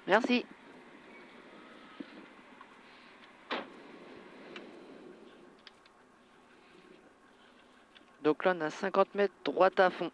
Merci. Donc là, on a 50 mètres droite à fond.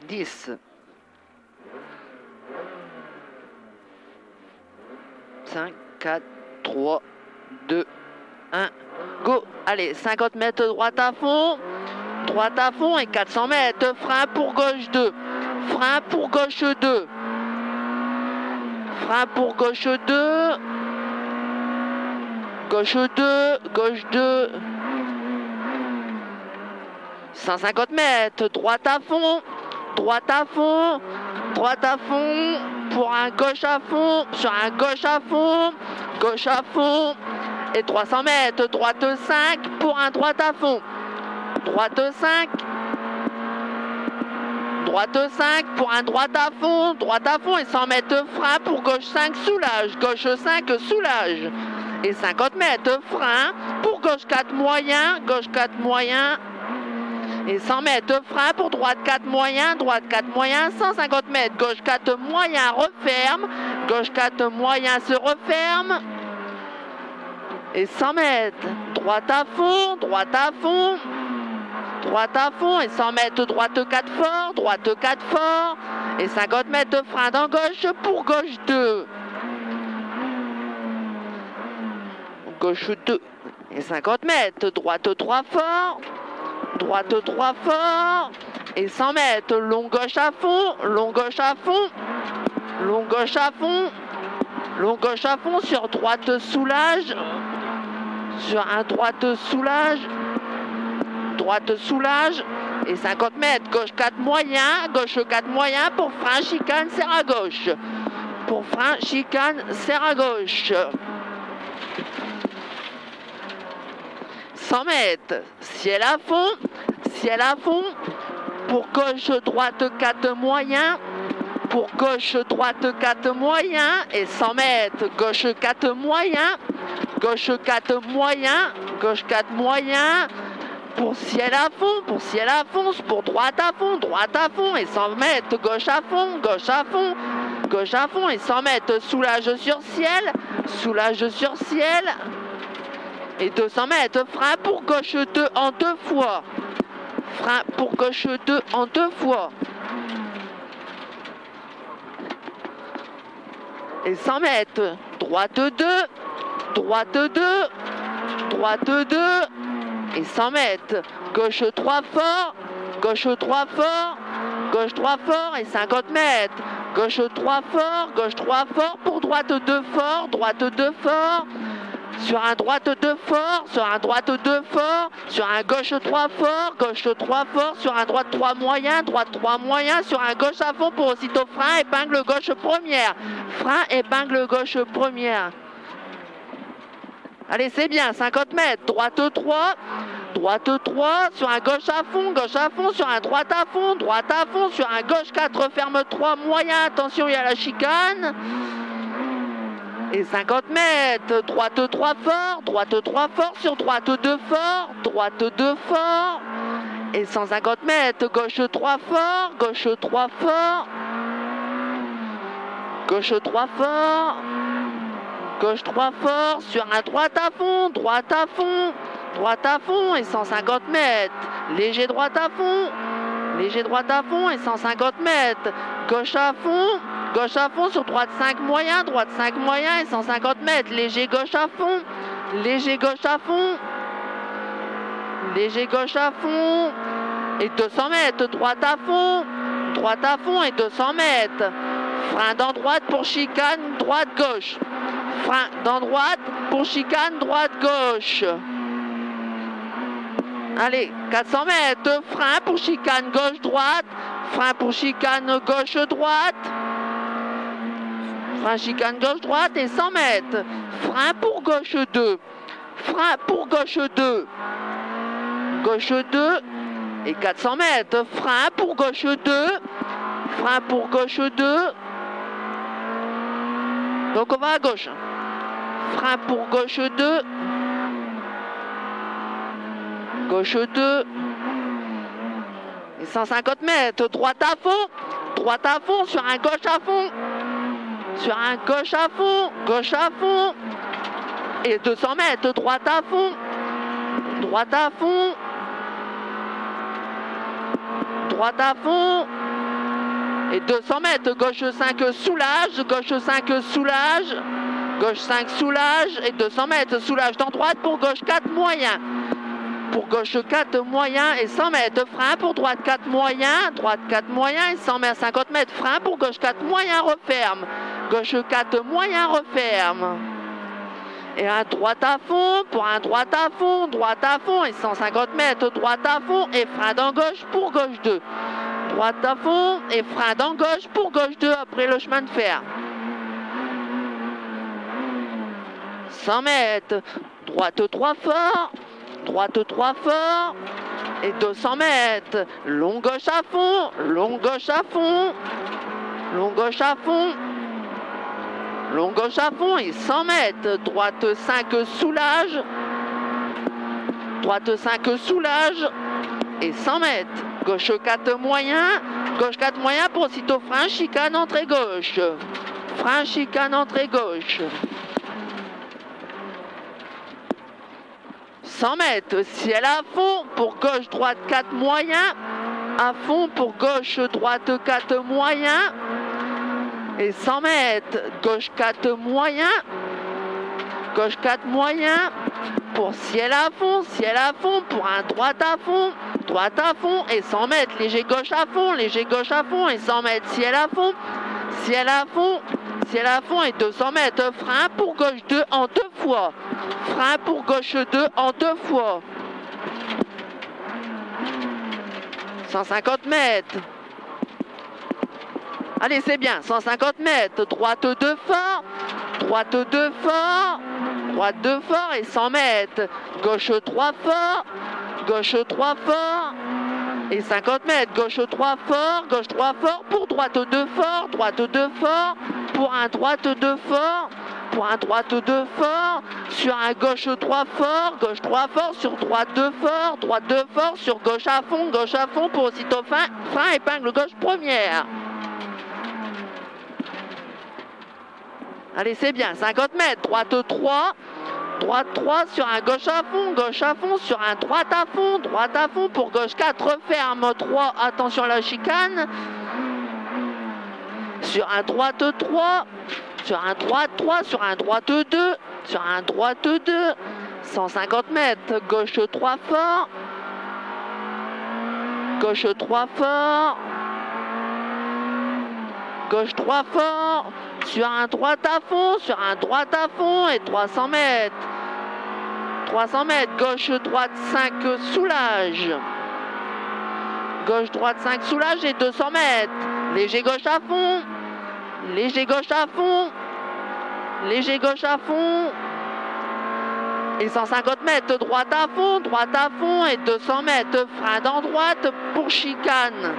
Dix. 5, 4, 3, 2, 1, go. Allez, 50 mètres droite à fond et 400 mètres, frein pour gauche 2, frein pour gauche 2, frein pour gauche 2, gauche 2, gauche 2, 150 mètres, droite à fond, droite à fond, droite à fond, pour un gauche à fond, sur un gauche à fond, et 300 mètres, droite 5, pour un droite à fond, droite 5, pour un droite à fond, et 100 mètres frein pour gauche 5, soulage, gauche 5, soulage, et 50 mètres frein pour gauche 4 moyen, et 100 mètres frein pour droite 4 moyen, 150 mètres, gauche 4 moyen, referme, gauche 4 moyen se referme, et 100 mètres, droite à fond, et 100 mètres droite 4 fort, et 50 mètres frein dans gauche pour gauche 2, gauche 2, et 50 mètres, droite 3 fort, et 100 mètres, long gauche à fond, sur droite soulage, sur un droite soulage, et 50 mètres, gauche 4 moyen, pour frein chicane, serre à gauche, 100 mètres, ciel à fond, pour gauche droite 4 moyen, et 100 mètres, gauche 4 moyen, pour ciel à fond, pour droite à fond, et 100 mètres, gauche à fond, et 100 mètres, soulage sur ciel, et 200 mètres, frein pour gauche 2 en 2 fois, et 100 mètres, droite 2, et 100 mètres, gauche 3 fort, et 50 mètres, gauche 3 fort, pour droite 2 fort, sur un droite 2 fort, sur un gauche 3 fort, sur un droite 3 moyen, sur un gauche à fond pour aussitôt frein, épingle gauche première. Allez, c'est bien, 50 mètres, droite 3, sur un gauche à fond, sur un droite à fond, sur un gauche 4, ferme 3 moyen, attention, il y a la chicane. Et 50 mètres, droite 3 fort, sur droite 2 fort, et 150 mètres, gauche 3 fort, sur un droite à fond, et 150 mètres, léger droite à fond, et 150 mètres, gauche à fond sur droite 5 moyen, et 150 mètres, léger gauche à fond, et 200 mètres, droite à fond, droite à fond et 200 mètres. Frein dans droite pour chicane, droite-gauche. Frein dans droite pour chicane, droite-gauche. Allez, 400 mètres, frein pour chicane gauche-droite, frein pour chicane gauche-droite, frein chicane gauche-droite et 100 mètres, frein pour gauche 2, frein pour gauche 2, gauche 2 et 400 mètres, frein pour gauche 2, frein pour gauche 2, donc on va à gauche, frein pour gauche 2, gauche 2 et 150 mètres, droite à fond sur un gauche à fond, sur un gauche à fond et 200 mètres, droite à fond et 200 mètres, gauche 5 soulage, gauche 5 soulage, gauche 5 soulage et 200 mètres, soulage dans droite pour gauche 4 moyen. Pour gauche 4 moyen et 100 mètres, frein pour droite 4 moyen, droite 4 moyen et 100 mètres, 50 mètres, frein pour gauche 4 moyen, referme, gauche 4 moyen, referme. Et un droite à fond, pour un droite à fond et 150 mètres, droite à fond et frein dans gauche pour gauche 2. Droite à fond et frein dans gauche pour gauche 2 après le chemin de fer. 100 mètres, droite 3 fort. Droite 3 fort et 200 mètres, long gauche à fond, long gauche à fond, long gauche à fond, long gauche à fond et 100 mètres, droite 5 soulage, droite 5 soulage et 100 mètres, gauche 4 moyen pour aussitôt frein, chicane, entrée gauche, frein, chicane, entrée gauche. 100 mètres, ciel à fond pour gauche droite 4 moyen, à fond pour gauche droite 4 moyen et 100 mètres, gauche 4 moyen pour ciel à fond pour un droite à fond et 100 mètres, léger gauche à fond et 100 mètres, ciel à fond et 200 mètres, frein pour gauche 2 en 2 fois. Frein pour gauche 2 en 2 fois. 150 mètres. Allez, c'est bien. 150 mètres. Droite 2 fort. Droite 2 fort. Droite 2 fort et 100 mètres. Gauche 3 fort. Gauche 3 fort. Et 50 mètres. Gauche 3 fort. Gauche 3 fort pour droite 2 fort. Droite 2 fort. Pour un droite 2 fort. Pour un droite 2 fort, sur un gauche 3 fort, gauche 3 fort, sur droite 2 fort, droite 2 fort, sur gauche à fond pour aussitôt frein, épingle gauche première. Allez, c'est bien, 50 mètres, droite 3 sur un gauche à fond, sur un droite à fond pour gauche 4, referme 3, attention à la chicane, sur un droite 3, sur un droite 3, sur un droite 2, sur un droite 2, 150 mètres, gauche 3 fort, gauche 3 fort, gauche 3 fort, sur un droite à fond et 300 mètres, gauche droite 5 soulage, gauche droite 5 soulage et 200 mètres, léger gauche à fond, léger gauche à fond et 150 mètres, droite à fond et 200 mètres, frein dans droite pour chicane,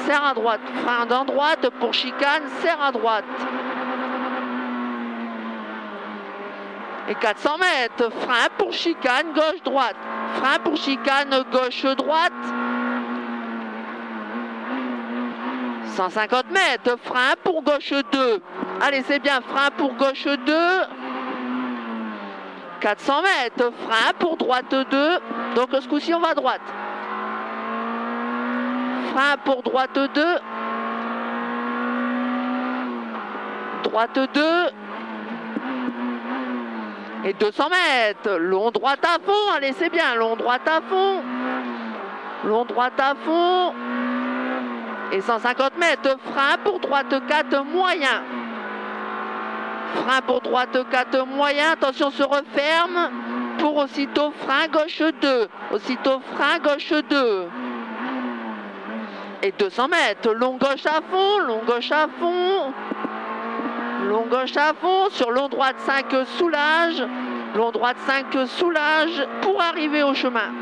serre à droite, frein dans droite pour chicane, serre à droite. Et 400 mètres, frein pour chicane, gauche-droite, frein pour chicane, gauche-droite. 150 mètres, frein pour gauche 2. Allez, c'est bien, frein pour gauche 2. 400 mètres, frein pour droite 2. Donc ce coup-ci, on va à droite. Frein pour droite 2. Droite 2. Et 200 mètres, long droite à fond. Allez, c'est bien, long droite à fond. Long droite à fond. Et 150 mètres, frein pour droite 4 moyen. Frein pour droite 4 moyen, attention se referme. Pour aussitôt frein gauche 2. Aussitôt frein gauche 2. Et 200 mètres, long gauche à fond, long gauche à fond. Long gauche à fond, sur long droite 5 soulage. Long droite 5 soulage pour arriver au chemin.